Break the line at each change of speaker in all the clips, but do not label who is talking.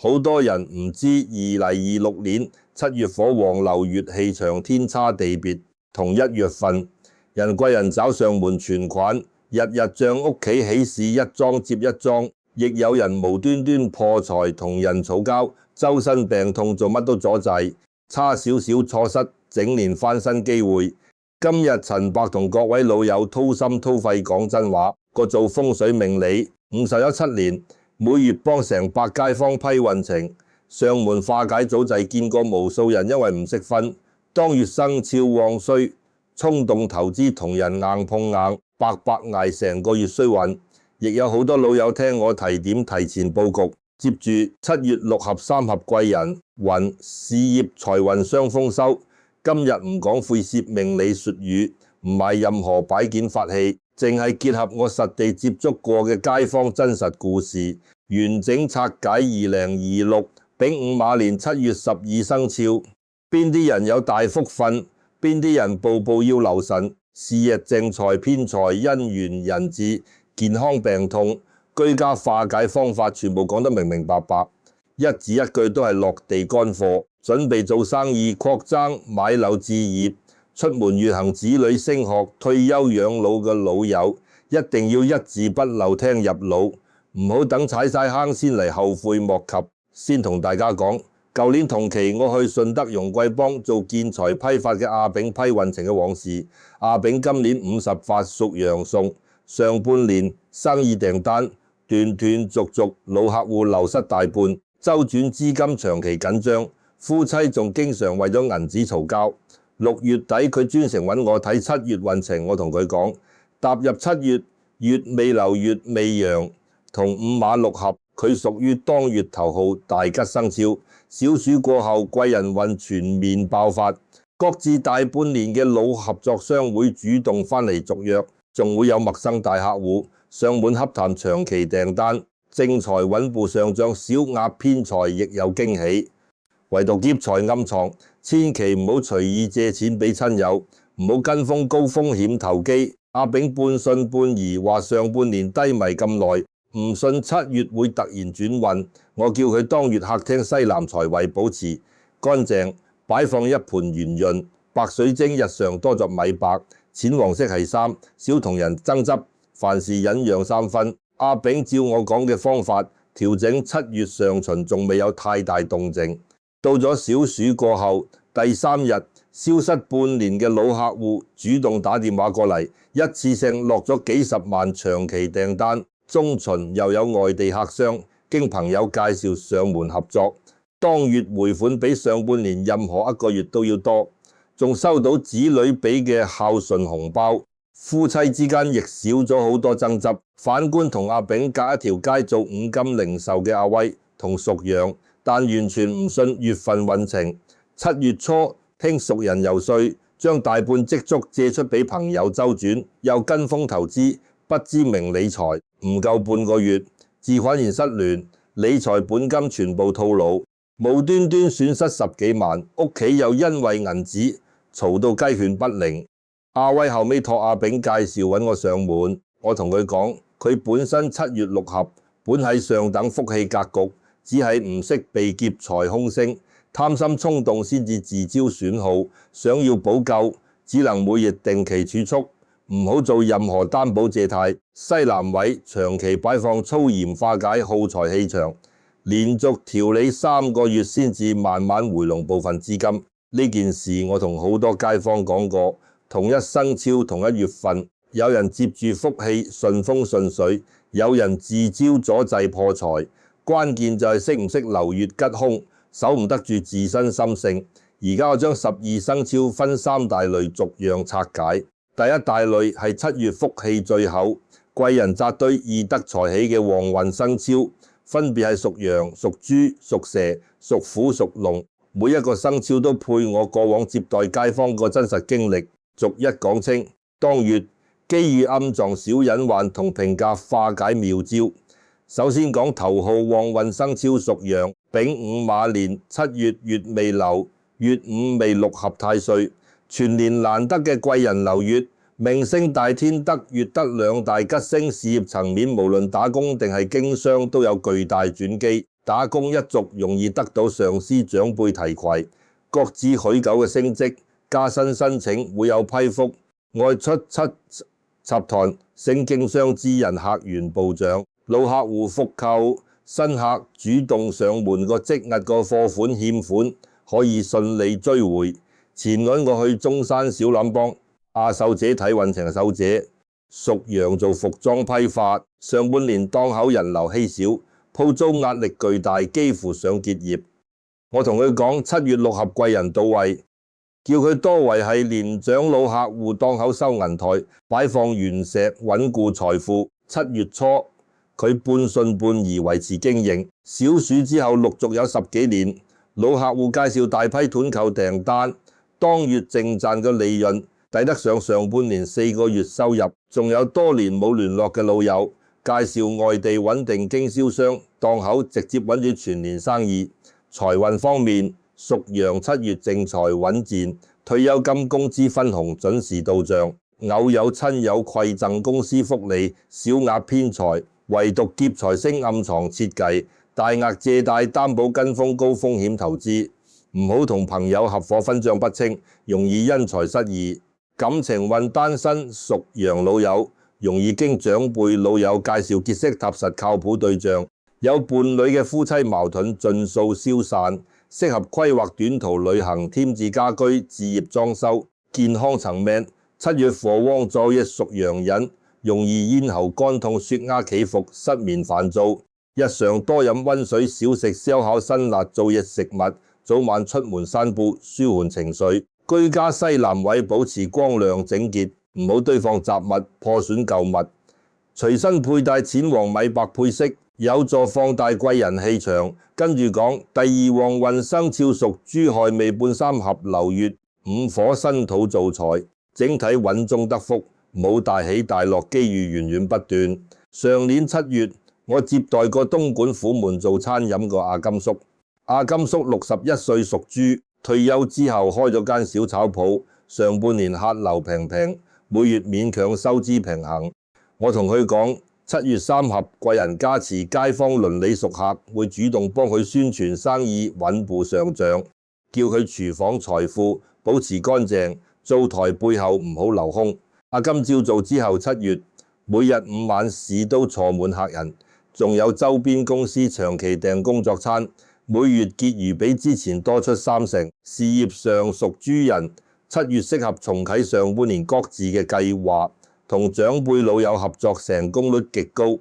好多人唔知2026年7月火旺流月氣場天差地別，同一月份人貴人找上門存款，日日將屋企喜事一樁接一樁，亦有人無端端破財同人嘈交，周身病痛做乜都阻滯，差少少錯失整年翻身機會。今日陳伯同各位老友掏心掏肺講真話，個做風水命理51-7年，每月幫成百街坊批運程，上門化解早滯，見過無數人因為唔識分，當月生肖旺衰，衝動投資同人硬碰硬，白白捱成個月衰運。亦有好多老友聽我提點，提前佈局，接住7月6合3合貴人運，事業財運雙豐收。今日唔講晦澀命理術語，唔賣任何擺件法器，淨係結合我實地接觸過嘅街坊真實故事，完整拆解2026丙午馬年7月12生肖，邊啲人有大福分，邊啲人步步要留神，事業正財偏財姻緣人質健康病痛居家化解方法，全部講得明明白白，一字一句都係落地乾貨。準備做生意、擴張、買樓置業、出門遠行、子女升學、退休養老嘅老友，一定要一字不漏聽入腦，唔好等踩晒坑先嚟後悔莫及。先同大家講，舊年同期我去順德容桂坊做建材批發嘅阿炳批運程嘅往事。阿炳今年50發屬羊送，上半年生意訂單斷斷續續，老客戶流失大半，周轉資金長期緊張。夫妻仲經常為咗銀紙嘈交。6月底佢專程揾我睇7月運程，我同佢講，踏入7月，月未流月未陽，同午馬6合，佢屬於當月頭號大吉生肖。小暑過後貴人運全面爆發，各自大半年嘅老合作商會主動返嚟續約，仲會有陌生大客戶上門洽談長期訂單，正財穩步上漲，小額偏財亦有驚喜。唯獨劫財暗藏，千祈唔好隨意借錢俾親友，唔好跟風高風險投機。阿炳半信半疑，話上半年低迷咁耐，唔信7月會突然轉運。我叫佢當月客廳西南財位保持乾淨，擺放一盤圓潤白水晶，日常多作米白，淺黃色係3，少同人爭執，凡事忍讓3分。阿炳照我講嘅方法調整，7月上旬仲未有太大動靜。到咗小暑過後第3日，消失半年嘅老客戶主動打電話過嚟，一次性落咗幾十萬長期訂單。中旬又有外地客商經朋友介紹上門合作，當月回款比上半年任何一個月都要多，仲收到子女俾嘅孝順紅包。夫妻之間亦少咗好多爭執。反觀同阿炳隔一條街做五金零售嘅阿威，同屬羊，但完全唔信月份運程。7月初聽熟人游說，將大半積蓄借出俾朋友周轉，又跟風投資，不知名理財，唔夠半個月，自款然失聯，理財本金全部套路，無端端損失10幾萬，屋企又因為銀紙嘈到雞犬不寧。阿威後尾託阿炳介紹揾我上門，我同佢講，佢本身7月6合，本喺上等福氣格局，只係唔識被劫財空星，貪心衝動先至自招損耗，想要補救，只能每月定期儲蓄，唔好做任何擔保借貸。西南位長期擺放粗鹽化解耗財氣場，連續調理3個月先至慢慢回籠部分資金。呢件事我同好多街坊講過，同一生肖同一月份，有人接住福氣順風順水，有人自招阻滯破財。關鍵就係識唔識流月吉凶，守唔得住自身心性。而家我將12生肖分3大類逐樣拆解。第一大類係7月福氣最厚、貴人扎堆、易得財喜嘅旺運生肖，分別係屬羊、屬豬、屬蛇、屬虎、屬龍。每一個生肖都配我過往接待街坊個真實經歷，逐一講清。當月機遇暗藏小隱患同評價化解妙招。首先講頭號旺運生肖屬羊，丙午馬年7月月未流，月午未6合太歲，全年難得嘅貴人流月，命星大天得月得2大吉星，事業層面無論打工定係經商都有巨大轉機。打工一族容易得到上司長輩提攜，各自許久嘅升職、加薪申請會有批覆，外出插團升經商之人客源暴漲，老客戶復購，新客主動上門個積壓個貨款欠款可以順利追回。前輪我去中山小欖幫阿秀姐睇運程，秀姐屬羊做服裝批發，上半年檔口人流稀少，鋪租壓力巨大，幾乎想結業。我同佢講7月6盒貴人到位，叫佢多維繫年長老客戶檔口收銀台，擺放原石穩固財富。7月初佢半信半疑維持經營，小暑之後陸續有10幾年老客戶介紹大批團購訂單，當月淨賺嘅利潤抵得上上半年4個月收入。仲有多年冇聯絡嘅老友介紹外地穩定經銷商，檔口直接揾住全年生意。財運方面，屬羊7月正財穩健，退休金工資分紅準時到賬，偶有親友饋贈公司福利，小額偏財，唯獨劫財星暗藏設計，大額借貸擔保跟風高風險投資，唔好同朋友合夥分賬不清，容易因財失義。感情運單身屬羊老友，容易經長輩老友介紹結識踏實靠譜對象，有伴侶嘅夫妻矛盾盡數消散，適合規劃短途旅行、添置家居、置業裝修。健康層面，7月火旺晝夜屬羊人，容易咽喉乾痛、血壓起伏、失眠煩躁。日常多飲溫水，少食燒烤辛辣燥熱食物，早晚出門散步，舒緩情緒。居家西南位保持光亮整潔，唔好堆放雜物，破損舊物。隨身佩戴淺黃米白配飾，有助放大貴人氣場。跟住講，第2旺運生肖屬豬亥未半3合流月，5火辛土造財，整體穩中得福，冇大起大落，機遇源源不斷。上年7月，我接待過東莞虎門做餐飲個阿金叔。阿金叔61歲，屬豬，退休之後開咗間小炒鋪，上半年客流平平，每月勉強收支平衡。我同佢講，7月3合貴人加持，街坊鄰里熟客會主動幫佢宣傳生意，穩步上漲。叫佢廚房財富保持乾淨，灶台背後唔好留空。阿金照做之後，7月每日5晚市都坐滿客人，仲有周邊公司長期訂工作餐，每月結餘比之前多出3成。事業上屬豬人，7月適合重啟上半年各自嘅計劃，同長輩老友合作成功率極高。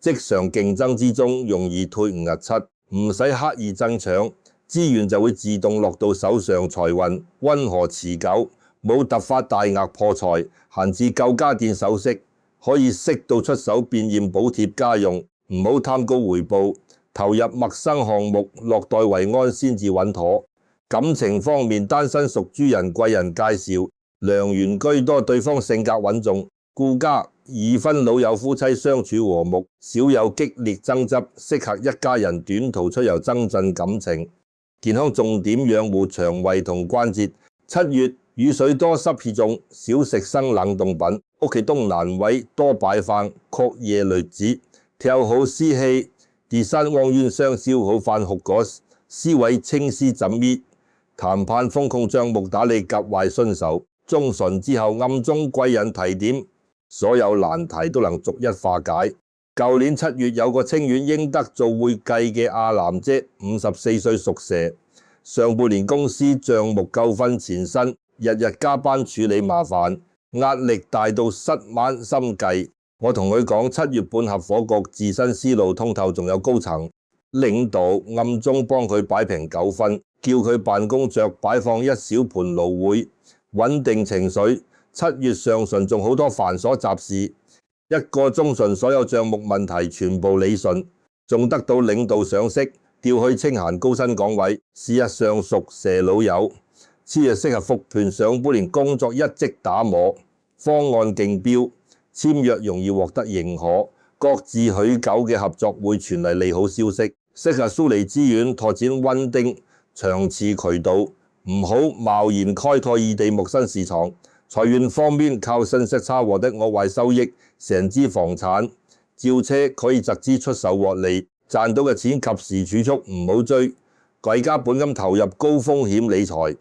職場競爭之中容易退5日7，唔使刻意爭搶，資源就會自動落到手上。財運溫和持久，冇突發大額破財，閒置舊家電首飾可以適度出手變現補貼家用，唔好貪高回報。投入陌生項目，落袋為安先至穩妥。感情方面，單身屬豬人貴人介紹，良緣居多，對方性格穩重，顧家。已婚老友夫妻相處和睦，少有激烈爭執，適合一家人短途出遊增進感情。健康重點養護腸胃同關節。7月雨水多，濕氣重，少食生冷凍品。屋企東南位多擺放確夜濾子，調好濕氣。第3旺運生肖好飯學果，思維清絲枕搣。談判風控帳目打理夾壞順手。中旬之後暗中貴人提點，所有難題都能逐一化解。舊年7月有個清遠英德做會計嘅阿南姐，54歲屬蛇，上半年公司帳目糾紛纏身，日日加班處理麻煩，壓力大到失晚心計。我同佢講，7月半合夥局自身思路通透，仲有高層領導暗中幫佢擺平糾紛，叫佢辦公桌擺放一小盤蘆薈，穩定情緒。7月上旬仲好多繁瑣雜事，一個中旬所有帳目問題全部理順，仲得到領導賞識，調去清閒高薪崗位。事實上屬蛇老友，7月適合復盤，上半年工作一職打磨，方案競標，簽約容易獲得認可，各自許久嘅合作會傳嚟利好消息。適合蘇黎資源拓展穩定長次渠道，唔好貿然開拓異地陌生市場。財源方面，靠信息差獲得額外收益，成支房產照車可以集資出售獲利。賺到嘅錢及時儲蓄，唔好追，貴加本金投入高風險理財。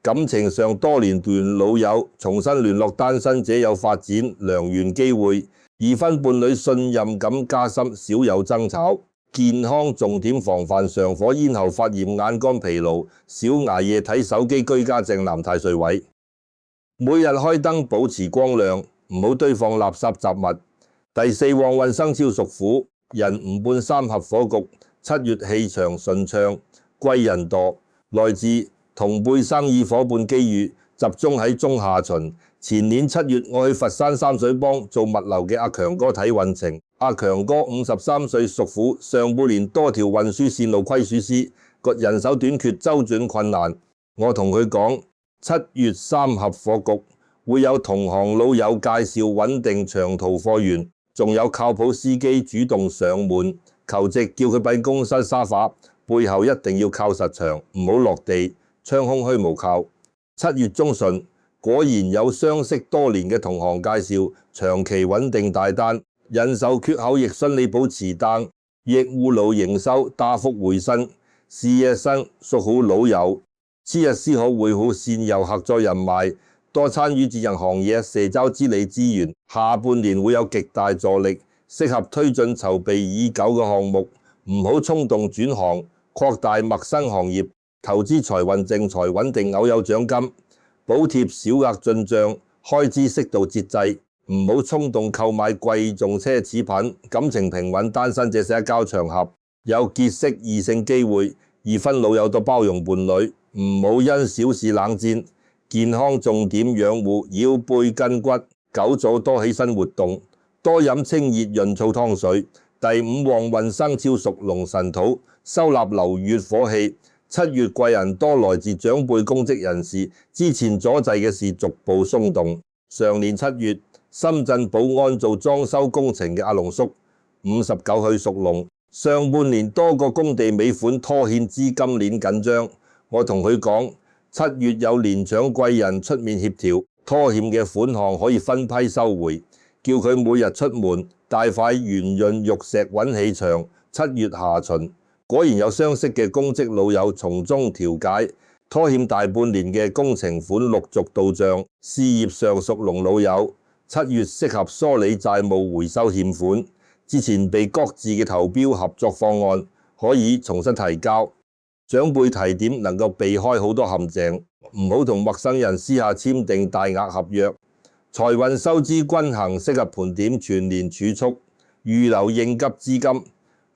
感情上多年段老友重新聯絡，單身者有發展良緣機會，已婚伴侶信任感加深，少有爭吵。健康重點防範上火、咽喉發炎、眼乾疲勞，少捱夜睇手機，居家正南太歲位。每日開燈保持光亮，唔好堆放垃圾雜物。第四旺運生肖屬虎，人午半三合火局，7月氣場順暢，貴人多，來自同輩生意伙伴機遇，集中喺中下旬。前年7月我去佛山三水幫做物流嘅阿強哥睇運程，阿強哥53歲屬虎，上半年多條運輸線路虧損絲，個人手短缺，周轉困難。我同佢講，7月三合火局會有同行老友介紹穩定長途貨源，仲有靠譜司機主動上門求職，叫佢辦公室沙發，背後一定要靠實牆，唔好落地，窗空虛無靠。7月中旬果然有相識多年嘅同行介紹，長期穩定大單，人手缺口亦順利保持單，亦戶勞營收大幅回升。事業生屬好老友，此日絲可會好善誘合作人脈，多參與自人行業，社交之理資源。下半年會有極大助力，適合推進籌備已久嘅項目，唔好衝動轉行，擴大陌生行業。投資財運正財穩定，偶有獎金，補貼小額進帳，開支適度節制，唔好衝動購買貴重奢侈品。感情平穩，單身者社交場合有結識異性機會，已婚老友多包容伴侶，唔好因小事冷戰。健康重點養護腰背筋骨，久坐多起身活動，多飲清熱潤燥湯水。第五旺運生肖屬龍神土，收納流月火氣。7月貴人多，來自長輩公職人士，之前阻滯嘅事逐步鬆動。上年7月，深圳寶安做裝修工程嘅阿龍叔，59歲屬龍。上半年多個工地尾款拖欠，資金鏈緊張。我同佢講，7月有年長貴人出面協調，拖欠嘅款項可以分批收回，叫佢每日出門帶塊圓潤玉石穩氣場。7月下旬果然有相識嘅公職老友從中調解，拖欠大半年嘅工程款陸續到帳。事業上屬龍老友，7月適合梳理債務，回收欠款。之前被擱置嘅投標合作方案可以重新提交。長輩提點能夠避開好多陷阱，唔好同陌生人私下簽訂大額合約。財運收支均衡，適合盤點全年儲蓄，預留應急資金。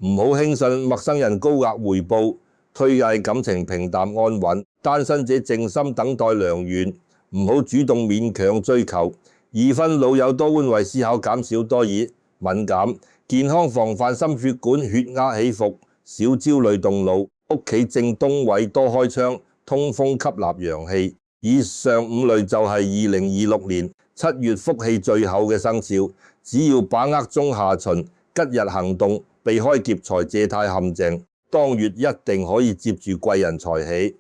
唔好輕信陌生人高額回報，推介感情平淡安穩。單身者靜心等待良緣，唔好主動勉強追求。已婚老友多換位思考，減少多疑敏感。健康防範心血管血壓起伏，少焦慮動腦。屋企正東位多開窗，通風吸納陽氣。以上5類就係2026年7月福氣最厚嘅生肖，只要把握中下旬吉日行動，避開劫財借貸陷阱，當月一定可以接住貴人財喜。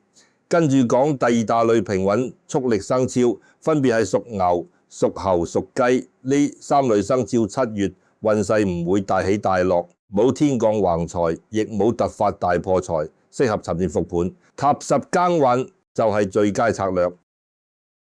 跟住講第二大類平穩速力生肖，分別係屬牛、屬猴、屬雞呢3類生肖。7月運勢唔會大起大落，冇天降橫財，亦冇突發大破財，適合沉澱復盤。踏實耕耘就係最佳策略。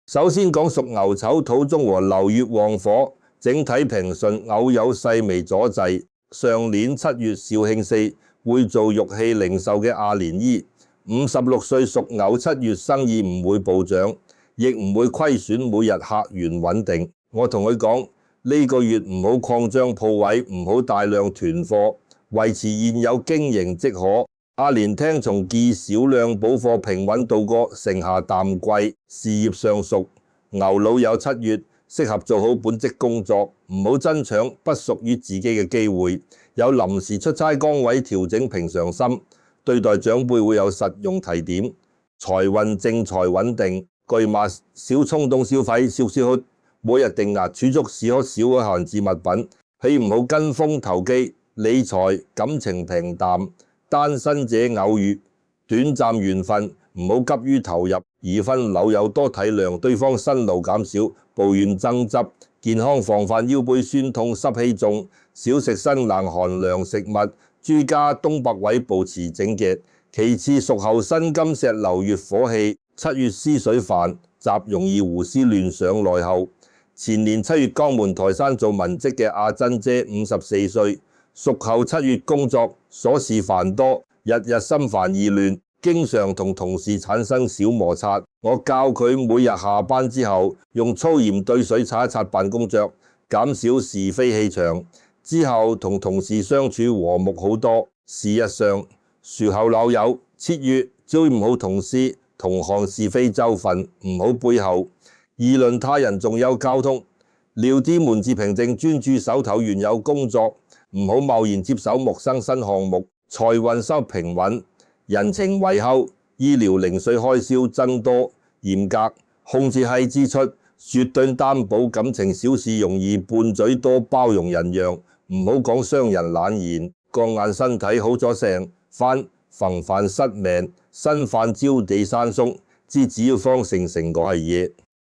首先講屬牛丑土中和流月旺火，整體平順，偶有細微阻滯。上年7月肇慶4會做玉器零售嘅阿蓮姨，56歲屬牛，7月生意唔會暴漲，亦唔會虧損，每日客源穩定。我同佢講呢個月唔好擴張鋪位，唔好大量囤貨，維持現有經營即可。阿蓮聽從建議，少量補貨，平穩度過盛夏淡季。事業上屬牛老友，7月適合做好本職工作，唔好爭搶不屬於自己嘅機會。有臨時出差崗位，調整平常心。對待長輩會有實用提點。財運正財穩定，巨馬少衝動消費，少消耗，每日定額儲蓄，少可少嘅閒置物品。豈唔好跟風投機。理財感情平淡，單身者偶遇短暫緣分，唔好急於投入。已婚老友多體諒對方辛勞減少，抱怨爭執。健康防範腰背酸痛濕氣重，少食辛冷寒涼食物，朱家東北位保持整潔。其次屬後辛金石流月火氣，7月司水犯，習容易胡思亂想內耗。前年7月江門台山做文職嘅阿珍姐54歲，屬後7月工作，瑣事繁多，日日心煩意亂，經常同同事產生小摩擦。我教佢每日下班之後用粗鹽兌水擦一擦辦公桌，減少是非氣場。之後同同事相處和睦好多。事實上，樹後老友，切月只要唔好同事同行是非州份，唔好背後議論他人，仲有交通聊啲門字平靜，專注手頭原有工作，唔好貿然接手陌生新項目。財運收平穩，人情為後，醫療零碎開銷增多，嚴格控制係支出，絕對擔保感情小事容易拌嘴多，包容人讓，唔好講傷人懶言。過眼身體好咗成番，防範失命，身犯招地山松，知只要方成果係嘢。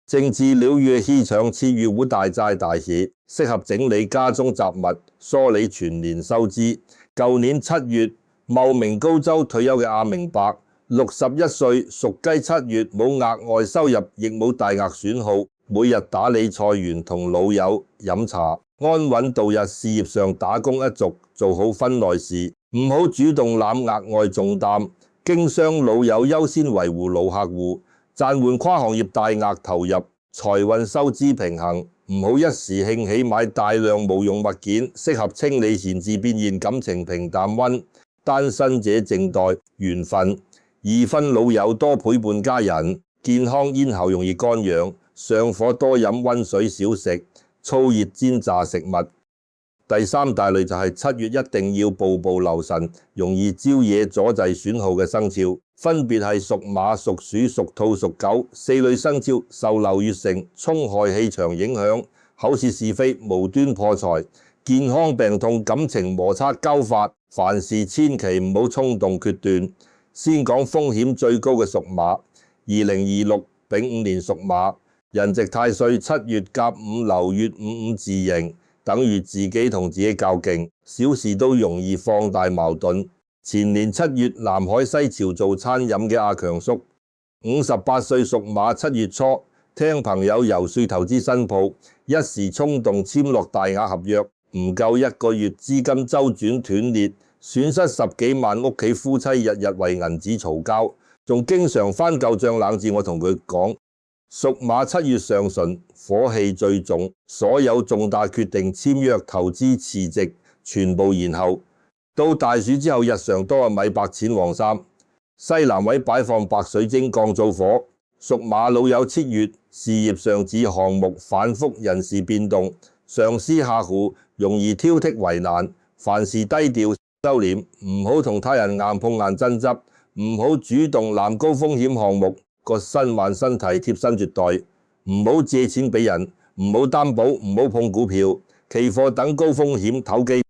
政治鳥月氣場切月會大災大喜，適合整理家中雜物，梳理全年收支。舊年7月茂名高州退休嘅阿明白，61歲，屬雞，7月冇額外收入，亦冇大額損耗，每日打理菜園同老友飲茶，安穩度日。事業上打工一族，做好分內事，唔好主動攬額外重擔。經商老友優先維護老客戶，暫緩跨行業大額投入。財運收支平衡，唔好一時興起買大量無用物件，適合清理閒置變現。感情平淡溫，單身者靜待緣分。已婚老友多陪伴家人，健康咽喉容易乾癢，上火多飲溫水少食粗熱煎炸食物。第三大類就係7月一定要步步留神，容易招惹阻滯損耗嘅生肖，分別係屬馬、屬鼠、屬兔、屬狗4類生肖，受流月成沖害氣場影響，口舌是非無端破財，健康病痛，感情摩擦交發，凡事千祈唔好衝動決斷。先講風險最高嘅屬馬，2026丙午年屬馬，人值太歲，7月甲午流月55自刑，等於自己同自己較勁，小事都容易放大矛盾。前年7月南海西潮做餐飲嘅阿強叔，58歲屬馬，7月初聽朋友遊說投資新鋪，一時衝動簽落大額合約，唔夠1個月資金周轉斷裂，損失10幾萬，屋企夫妻日日為銀紙嘈交，仲經常翻舊帳冷戰。我同佢講，屬馬7月上旬火氣最重，所有重大決定、簽約、投資、辭職全部延後。到大暑之後，日常多米白淺黃衫，西南位擺放白水晶降灶火。屬馬老友7月事業上指項目反覆，人事變動，上司客戶容易挑剔為難，凡事低調收斂，唔好同他人硬碰硬爭執，唔好主動攬高風險項目，個身患身體貼身絕代，唔好借錢俾人，唔好擔保，唔好碰股票、期貨等高風險投機，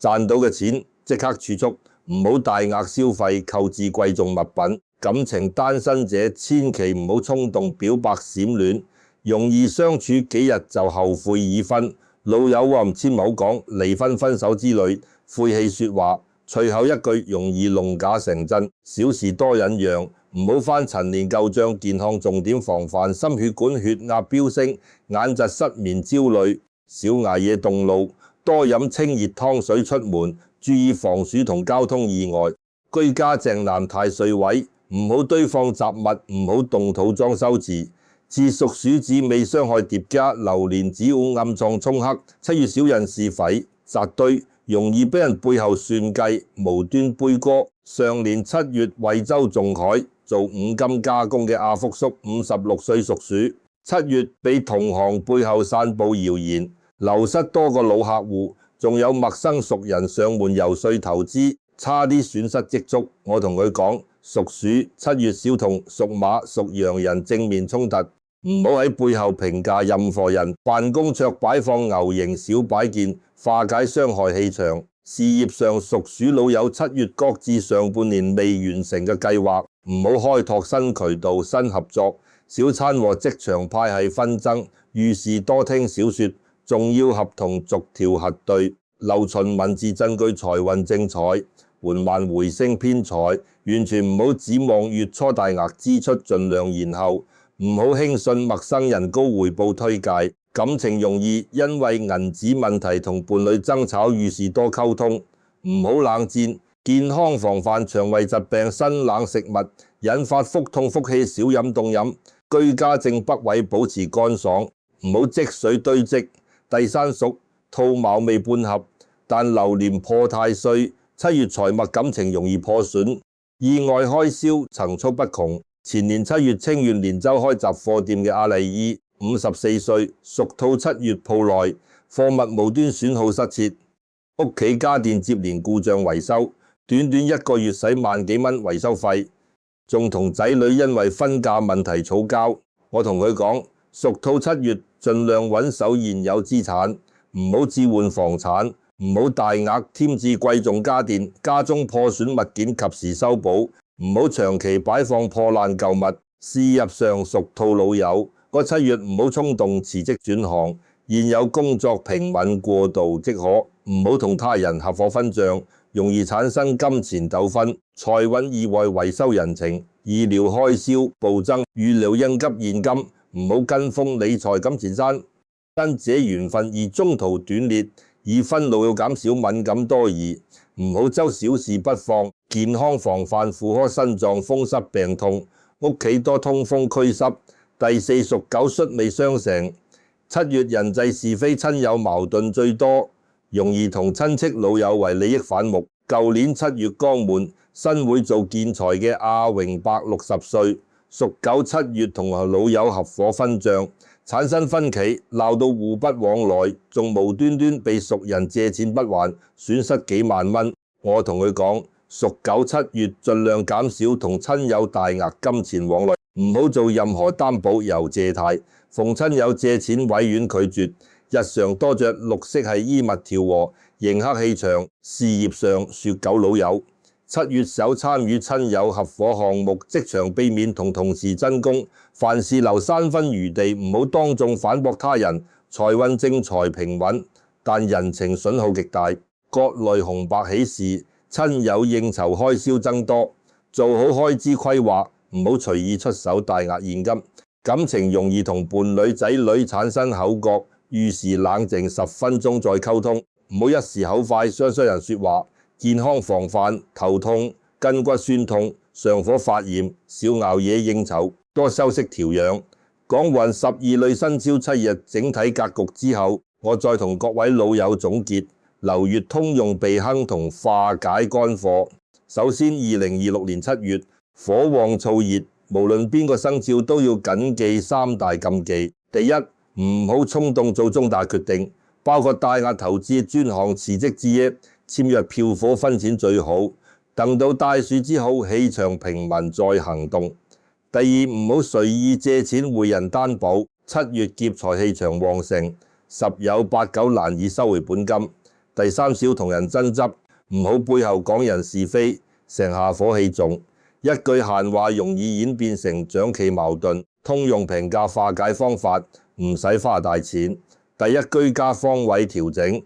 賺到嘅錢即刻儲蓄，唔好大額消費購置貴重物品。感情單身者千祈唔好衝動表白閃戀，容易相處幾日就後悔已婚。老友話唔千唔好講離婚分手之類晦氣說話，隨後一句容易弄假成真。小事多忍讓，唔好翻陳年舊賬。健康重點防範心血管血壓飆升、眼疾、失眠、焦慮，少捱夜動怒，多飲清熱湯水。出門注意防暑同交通意外。居家正南太歲位，唔好堆放雜物，唔好動土裝修字。自屬鼠子未傷害疊加，流年子午暗藏沖克。7月小人是匪紮堆，容易俾人背後算計，無端背鍋。上年7月惠州仲海做五金加工嘅阿福叔56歲屬鼠，7月被同行背後散佈謠言，流失多個老客戶，仲有陌生熟人上門遊說投資，差啲損失積蓄。我同佢講，屬鼠7月小同屬馬屬羊人正面衝突，唔好喺背後評價任何人。辦公桌擺放牛形小擺件，化解傷害氣場。事業上屬鼠老友7月各自上半年未完成嘅計劃，唔好開拓新渠道、新合作。小餐和職場派系紛爭，遇事多聽少說，重要合同逐條核對。留存文字證據財運正財，緩慢回升偏財，完全唔好指望月初大額支出，盡量延後，唔好輕信陌生人高回報推介。感情容易因為銀紙問題同伴侶爭吵，遇事多溝通，唔好冷戰。健康防範腸胃疾病、辛冷食物引發腹痛、腹氣，少飲凍飲。居家正北位保持乾爽，唔好積水堆積。第三屬兔卯未半合，但流年破太歲，7月財物感情容易破損，意外開銷層出不窮。前年7月清遠連州開雜貨店嘅阿麗姨54歲，屬兔，7月鋪內貨物無端損耗失竊，屋企家電接連故障維修，短短1個月使萬幾蚊維修費，仲同仔女因為婚嫁問題吵交。我同佢講，屬兔7月盡量穩守現有資產，唔好置換房產，唔好大額添置貴重家電，家中破損物件及時修補，唔好長期擺放破爛舊物。事業上屬兔老友，個7月唔好衝動辭職轉行，現有工作平穩過渡即可，唔好同他人合夥分賬，容易產生金錢糾紛。財運意外維修人情，醫療開銷暴增，預料應急現金，唔好跟風理財金錢山。跟者緣分而中途斷裂，已婚路要減少敏感多疑，唔好周小事不放。健康防範婦科腎臟風濕病痛，屋企多通風驅濕。第四屬狗，戌未相成，7月人際是非，親友矛盾最多，容易同親戚老友為利益反目。舊年7月剛滿，新會做建材嘅阿榮伯60歲，屬狗，7月同老友合夥分賬，產生分歧，鬧到互不往來，仲無端端被熟人借錢不還，損失幾萬蚊。我同佢講，屬狗7月盡量減少同親友大額金錢往來，唔好做任何擔保又借貸，逢親友借錢委婉拒絕。日常多着綠色係衣物調和，迎合氣場。事業上屬狗老友，7月首參與親友合夥項目，職場避免同同事爭功，凡事留3分餘地，唔好當眾反駁他人。財運正財平穩，但人情損耗極大。各類紅白喜事，親友應酬開銷增多，做好開支規劃，唔好隨意出手大額現金。感情容易同伴侶仔女產生口角，遇事冷靜10分鐘再溝通，唔好一時口快傷人說話。健康防範頭痛、筋骨酸痛、上火發炎，少熬夜應酬，多休息調養。講完12類生肖7日整體格局之後，我再同各位老友總結流月通用避坑同化解乾火。首先2026年7月火旺燥熱，無論邊個生肖都要謹記3大禁忌。第一，唔好衝動做重大決定，包括大額投資、專項辭職之夜、簽約票火分錢最好。等到大暑之後，氣場平穩再行動。第二，唔好隨意借錢匯人擔保。7月劫財氣場旺盛，十有八九難以收回本金。第三，少同人爭執，唔好背後講人是非，成下火氣重。一句閒話容易演變成長期矛盾。通用評價化解方法，唔使花大錢。第一，居家方位調整，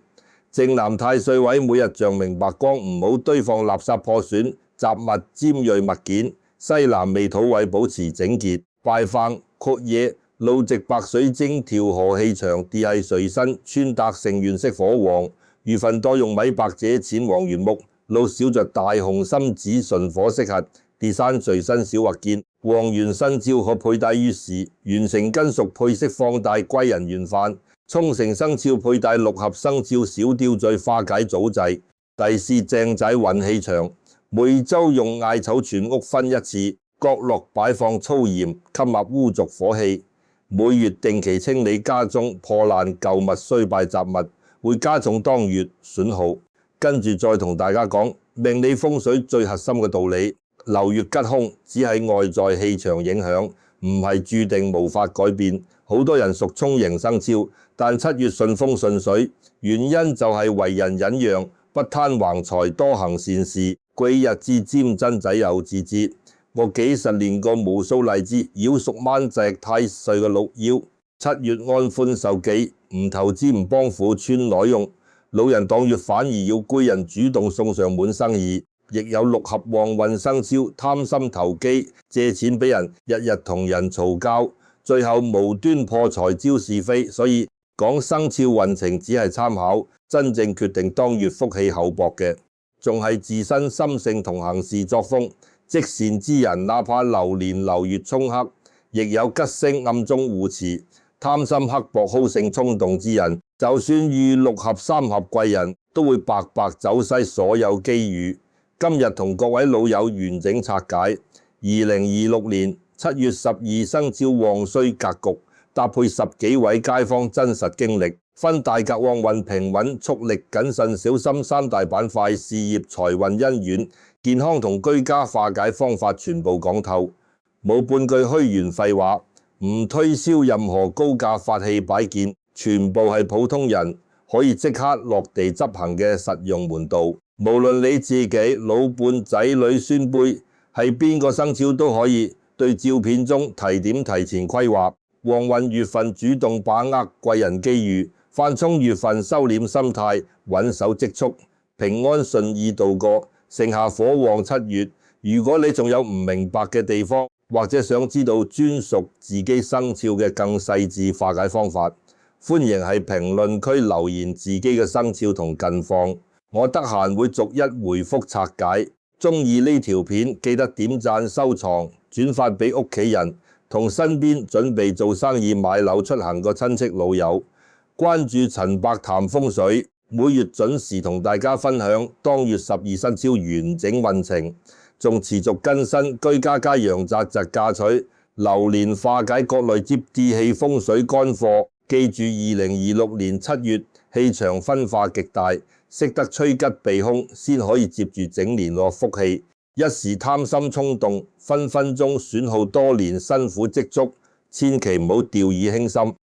正南太歲位每日照明白光，唔好堆放垃圾破損、雜物尖銳物件。西南未土位保持整潔。拜飯闊野路直白水晶調和氣場，地係隨身穿搭成元色火旺。月份多用米白者淺黃原木，路少着大紅心紫純火適合。地山隨身小物件，旺元生肖可佩戴於時，完成金屬配飾放大貴人緣分。沖繩生肖佩戴6合生肖小吊墜化解早滯。第四，正仔運氣場，每周用艾草全屋熏1次，角落擺放粗鹽，吸納污濁火氣。每月定期清理家中破爛舊物衰敗雜物，會加重當月損耗。跟住再同大家講命理風水最核心嘅道理。流月吉凶只係外在氣場影響，唔係注定無法改變。好多人屬沖刑生肖，但7月順風順水，原因就係為人忍讓，不貪橫財，多行善事。貴日至尖真仔有自知。我幾十年過無數例子，妖屬掹隻太歲嘅6妖。7月安歡受己，唔投資唔幫扶，穿內用，老人當月反而要quý人主動送上門生意。亦有六合旺運生肖貪心投機，借錢俾人，日日同人嘈交，最後無端破財招是非。所以講生肖運程只係參考，真正決定當月福氣厚薄嘅，仲係自身心性同行事作風。積善之人，哪怕流年流月沖克，亦有吉星暗中護持。貪心刻薄好勝衝動之人，就算遇六合三合貴人，都會白白走失所有機遇。今日同各位老友完整拆解2026年7月12生肖旺衰格局，搭配10幾位街坊真實經歷，分大格旺運、平穩、速力、謹慎、小心三大板塊，事業、財運、姻緣、健康同居家化解方法全部講透，冇半句虛言廢話，唔推銷任何高價法器擺件，全部係普通人可以即刻落地執行嘅實用門道。無論你自己、老伴、仔女、孫輩係邊個生肖都可以，對照片中提點提前規劃。旺運月份主動把握貴人機遇，犯沖月份收斂心態，穩守積蓄，平安順意度過。盛夏火旺7月，如果你仲有唔明白嘅地方，或者想知道專屬自己生肖嘅更細緻化解方法，歡迎喺評論區留言自己嘅生肖同近況。我得閒會逐一回覆拆解。中意呢條片記得點讚、收藏、轉發俾屋企人同身邊準備做生意、買樓、出行個親戚老友。關注陳伯談風水，每月準時同大家分享當月12生肖完整運程，仲持續更新居家家陽宅宅嫁娶、流年化解各類接地氣風水乾貨。記住2026年7月氣場分化極大，識得趨吉避凶，先可以接住整年落福氣。一時貪心衝動，分分鐘損耗多年辛苦積蓄，千祈唔好掉以輕心。